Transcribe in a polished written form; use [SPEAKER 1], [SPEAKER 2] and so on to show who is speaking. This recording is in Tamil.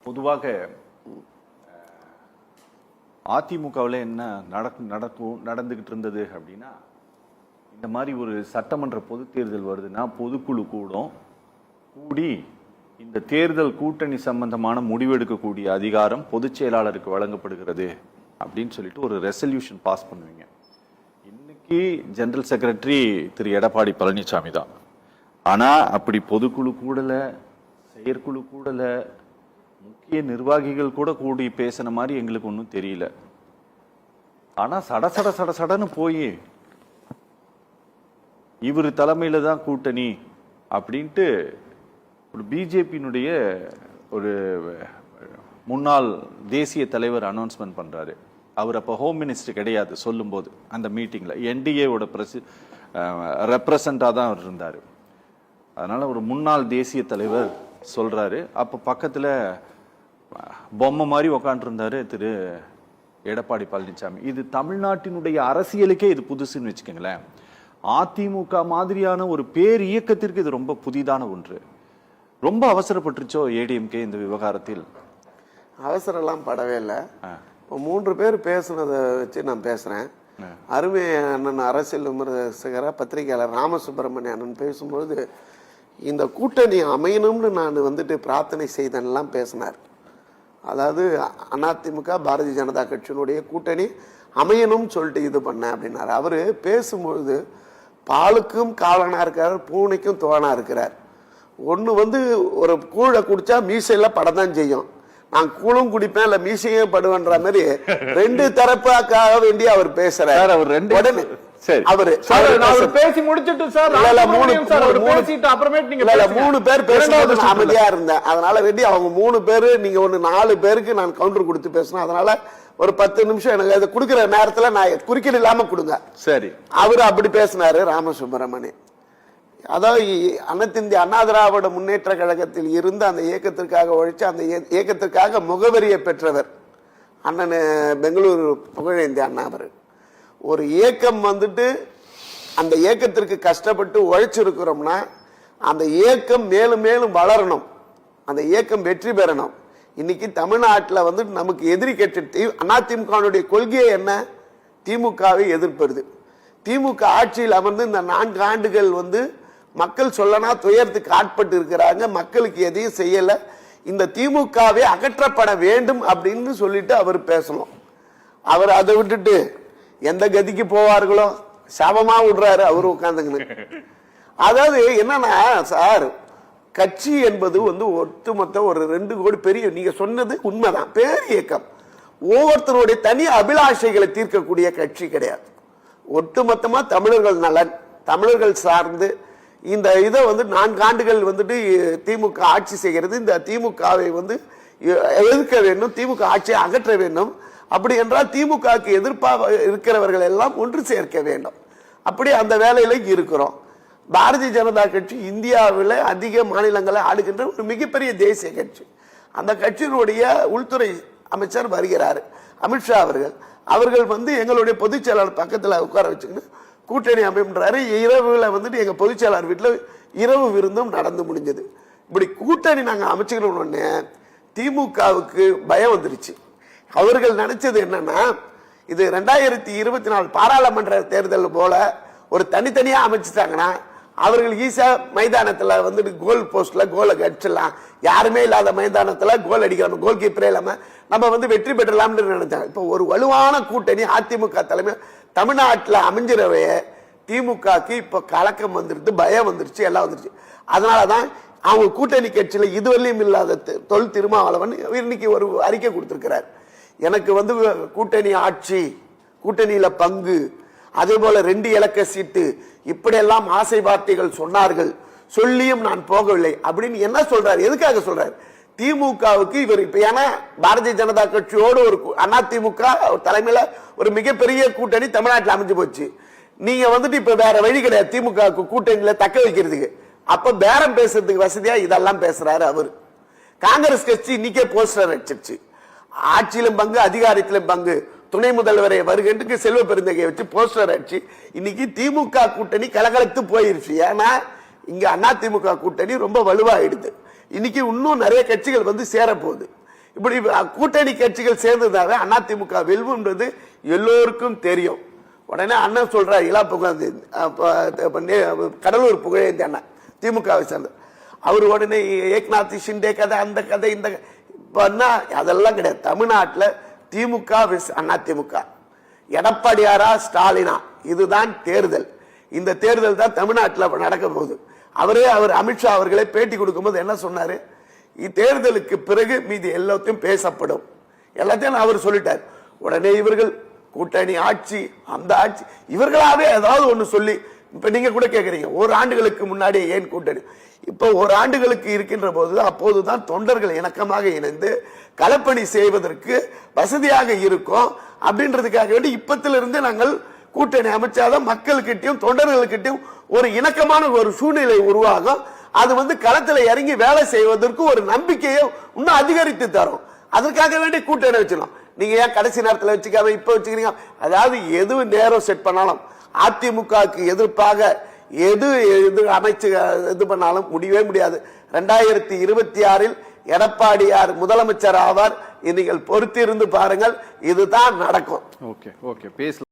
[SPEAKER 1] பொதுவாக அதிமுகவில் என்ன நடந்துகிட்டு இருந்தது அப்படின்னா, இந்த மாதிரி ஒரு சட்டமன்ற பொது தேர்தல் வருதுன்னா பொதுக்குழு கூடி இந்த தேர்தல் கூட்டணி சம்பந்தமான முடிவெடுக்கக்கூடிய அதிகாரம் பொதுச் செயலாளருக்கு வழங்கப்படுகிறது அப்படின்னு சொல்லிட்டு ஒரு ரெசல்யூஷன் பாஸ் பண்ணுவீங்க. இன்னைக்கு ஜெனரல் செக்ரட்டரி திரு எடப்பாடி பழனிசாமி தான். ஆனா அப்படி பொதுக்குழு கூடல, செயற்குழு கூடல, முக்கிய நிர்வாகிகள் கூட கூடி பேசின மாதிரி எங்களுக்கு ஒன்றும் தெரியல. ஆனா சடன்னு போய் இவர் தலைமையில தான் கூட்டணி அப்படின்ட்டு ஒரு பிஜேபியினுடைய ஒரு முன்னாள் தேசிய தலைவர் அனௌன்ஸ்மெண்ட் பண்றாரு. அவர் அப்ப ஹோம் மினிஸ்டர் கிடையாது சொல்லும் போது, அந்த மீட்டிங்ல என்டிஏவோட ரெப்ரசண்டா தான் அவர் இருந்தாரு. அதனால ஒரு முன்னாள் தேசிய தலைவர் சொல்றாரு. அப்ப பக்கத்துல பொம்மை மாதிரி உக்காண்டிருந்தாரு திரு எடப்பாடி பழனிசாமி. இது தமிழ்நாட்டினுடைய அரசியலுக்கே இது புதுசுன்னு வச்சுக்கோங்களேன். அதிமுக மாதிரியான ஒரு பேர் இயக்கத்திற்கு இது ரொம்ப புதிதான ஒன்று. ரொம்ப அவசரப்பட்டுருச்சோ ஏடிஎம்கே இந்த விவகாரத்தில்?
[SPEAKER 2] அவசரம்லாம் படவே இல்லை. இப்போ 3 பேர் பேசுனதை வச்சு நான் பேசுறேன். அருமை அண்ணன் அரசியல் விமர்சகர பத்திரிகையாளர் ராமசுப்பிரமணிய அண்ணன் பேசும்போது இந்த கூட்டணி அமையணும்னு நான் பிரார்த்தனை செய்தேன்லாம் பேசினார். அதாவது அதிமுக பாரதிய ஜனதா கட்சியினுடைய கூட்டணி அமையணும்னு சொல்லிட்டு இது பண்ண அப்படின்னாரு. அவரு பேசும்பொழுது பாலுக்கும் காவலனா இருக்கிறார், பூனைக்கும் தோழனா இருக்கிறார். ஒன்று ஒரு கூழை குடிச்சா மீசையில படம் தான் செய்யும். நான் கூழும் குடிப்பேன் இல்ல மீசையும் படுவேன்ற மாதிரி 2 தரப்புக்காக வேண்டி அவர் பேசுறாரு. உடனே அவரு
[SPEAKER 3] பேசி முடிச்சிட்டு சார்
[SPEAKER 2] 3 பேர் பேசும்போது அமைதியா இருந்தேன். அதனால வேண்டி அவங்க 3 பேரு, நீங்க 4 பேருக்கு நான் கவுண்டர் கொடுத்து பேசணும். அதனால ஒரு 10 நிமிஷம் எனக்கு அதை குடுக்கிற நேரத்துல நான் குறுக்கீடு இல்லாம கொடுங்க.
[SPEAKER 1] சரி,
[SPEAKER 2] அவரு அப்படி பேசினாரு ராமசுப்பிரமணி. அதாவது அனைத்து இந்திய அண்ணா திராவிட முன்னேற்ற கழகத்தில் இருந்து அந்த இயக்கத்திற்காக உழைச்சு அந்த இயக்கத்திற்காக முகவரியை பெற்றவர் அண்ணன் பெங்களூரு புகழேந்தி அண்ணா. அவர் ஒரு இயக்கம் அந்த இயக்கத்திற்கு கஷ்டப்பட்டு உழைச்சிருக்கிறோம்னா அந்த இயக்கம் மேலும் மேலும் வளரணும், அந்த இயக்கம் வெற்றி பெறணும். இன்னைக்கு தமிழ்நாட்டில் நமக்கு எதிரி கட்சி அதிமுக கொள்கையே என்ன? திமுகவை எதிர்ப்பது. திமுக ஆட்சியில் அமர்ந்து இந்த 4 ஆண்டுகள் மக்கள் சொல்லனா துயரத்துக்கு ஆட்பட்டு இருக்கிறாங்க. மக்களுக்கு எதையும் செய்யல. இந்த திமுகவை அகற்றப்பட வேண்டும் அப்படின்னு சொல்லிட்டு அவர் பேசணும். அவர் அதை விட்டுட்டு எந்த கதிக்கு போவார்களோ சமமா விடுறாரு அவரு உட்கார்ந்துங்கன்னு. அதாவது என்னன்னா சார், கட்சி என்பது ஒட்டுமொத்த ஒரு 2 கோடி பெரிய, நீங்க சொன்னது உண்மைதான், பேர் இயக்கம். ஒவ்வொருத்தருடைய தனி அபிலாஷைகளை தீர்க்கக்கூடிய கட்சி கிடையாது. ஒட்டுமொத்தமா தமிழர்கள் நலன், தமிழர்கள் சார்ந்து இந்த இதை 4 ஆண்டுகள் திமுக ஆட்சி செய்கிறது. இந்த திமுகவை எதிர்க்க வேண்டும், திமுக ஆட்சியை அகற்ற வேண்டும். அப்படி என்றால் திமுகவுக்கு எதிர்ப்பாக இருக்கிறவர்கள் எல்லாம் ஒன்று சேர்க்க வேண்டும். அப்படி அந்த வேலையில இருக்கிறோம். பாரதிய ஜனதா கட்சி இந்தியாவில் அதிக மாநிலங்களை ஆளுகின்ற ஒரு மிகப்பெரிய தேசிய கட்சி. அந்த கட்சியினுடைய உள்துறை அமைச்சர் வருகிறார் அமித்ஷா அவர்கள் எங்களுடைய பொதுச் செயலாளர் பக்கத்தில் உட்கார வச்சுக்கிட்டு கூட்டணி அமைப்புன்றாரு. இரவுல எங்க பொதுச் செயலாளர் வீட்டில் இரவு விருந்தும் நடந்து முடிஞ்சது. இப்படி கூட்டணி நாங்க அமைச்சுக்கணும்னு திமுகவுக்கு பயம் வந்துருச்சு. அவர்கள் நினைச்சது என்னன்னா, இது 2024 பாராளுமன்ற தேர்தல் போல ஒரு தனித்தனியா அமைச்சுட்டாங்கன்னா அவர்கள் ஈஸியா மைதானத்துல கோல் போஸ்ட்ல கோலை அடிச்சிடலாம், யாருமே இல்லாத மைதானத்துல கோல் அடிக்கலாம், கோல் கீப்பரே இல்லாம நம்ம வெற்றி பெற்றலாம்னு நினைச்சாங்க. இப்போ ஒரு வலுவான கூட்டணி அதிமுக தலைமை தமிழ்நாட்டில் அமைஞ்சிடவே திமுகக்கு இப்ப கலக்கம் வந்துருது, பயம் வந்துருச்சு, எல்லாம் வந்துருச்சு. அதனாலதான் அவங்க கூட்டணி கட்சியில இதுவரையும் இல்லாத தொல் திருமாவளவன் இன்னைக்கு ஒரு அறிக்கை கொடுத்திருக்கிறார். எனக்கு கூட்டணி ஆட்சி, கூட்டணியில பங்கு, அதே போல 2 இலக்க சீட்டு, இப்படியெல்லாம் ஆசை வார்த்தைகள் சொன்னார்கள், சொல்லியும் நான் போகவில்லை அப்படின்னு என்ன சொல்றாரு? எதுக்காக சொல்றாரு? திமுகவுக்கு இவர் இப்ப ஏன்னா பாரதிய ஜனதா கட்சியோடு ஒரு அதிமுக தலைமையில ஒரு மிகப்பெரிய கூட்டணி தமிழ்நாட்டில் அமைஞ்சு போச்சு. நீங்க இப்ப வேற வழி கிடையாது திமுக கூட்டணியில தக்க வைக்கிறதுக்கு. அப்ப பேரம் பேசுறதுக்கு வசதியா இதெல்லாம் பேசுறாரு அவர். காங்கிரஸ் கட்சி இன்னைக்கே போஸ்டர் அடிச்சிருச்சு, ஆட்சியிலும் பங்கு அதிகாரத்திலும் பங்கு, துணை முதல்வரை வருகின்ற செல்வ பெருந்தகை வச்சு போஸ்டர் அடிச்சு இன்னைக்கு திமுக கூட்டணி கலகலத்து போயிருச்சு. ஏன்னா இங்க அதிமுக கூட்டணி ரொம்ப வலுவாயிடுது. இன்னைக்கு இன்னும் நிறைய கட்சிகள் சேர போகுது. இப்படி கூட்டணி கட்சிகள் சேர்ந்ததாவே அதிமுக வெல்வுன்றது எல்லோருக்கும் தெரியும். உடனே அண்ணன் சொல்றார், இலா புகழ்ந்து கடலூர் புகழேந்தி அண்ணன் திமுகவை சேர்ந்த அவர் உடனே ஏக்நாத் ஷிண்டே கதை, அந்த கதை, இந்த பண்ணா அதெல்லாம் கிடையாது. தமிழ்நாட்டில் திமுக அதிமுக, எடப்பாடியாரா ஸ்டாலினா, இதுதான் தேர்தல். இந்த தேர்தல் தான் தமிழ்நாட்டில் நடக்க போகுது. அவர் அமித்ஷா அவர்களை பேட்டி கொடுக்கும்போது என்ன சொன்னாரு, தேர்தலுக்கு பிறகு மீதி எல்லாத்தையும் பேசப்படும், எல்லாத்தையும் அவர் சொல்லிட்டார். உடனே இவர்கள் கூட்டணி ஆட்சி, அந்த ஆட்சி, இவர்களாவே ஏதாவது ஒண்ணு சொல்லி, இப்ப நீங்க கூட கேக்குறீங்க ஒரு ஆண்டுகளுக்கு முன்னாடி ஏன் கூட்டணி, இப்ப ஒரு ஆண்டுகளுக்கு இருக்கின்ற போது அப்போதுதான் தொண்டர்கள் இணக்கமாக இணைந்து களப்பணி செய்வதற்கு வசதியாக இருக்கும் அப்படின்றதுக்காக வேண்டி இப்பத்திலிருந்து நாங்கள் கூட்டணி அமைச்சாதான் மக்கள்கிட்டையும் தொண்டர்கள்கிட்டையும் ஒரு இணக்கமான ஒரு சூழ்நிலை உருவாகும். அது களத்துல இறங்கி வேலை செய்வதற்கு ஒரு நம்பிக்கையை இன்னும் அதிகரித்து தரும். அதற்காக வேண்டி கூட்டணி வச்சிடும். நீங்க ஏன் கடைசி நேரத்தில் வச்சுக்காம இப்ப வச்சுக்கிறீங்க? அதாவது எது நேரம் செட் பண்ணாலும் அதிமுகவுக்கு எதிர்ப்பாக எது அமைச்சு இது பண்ணாலும் முடியவே முடியாது. 2026 எடப்பாடியார் முதலமைச்சர் ஆவார். நீங்கள் பொறுத்திருந்து பாருங்கள், இதுதான் நடக்கும்.
[SPEAKER 1] ஓகே, பேசலாம்.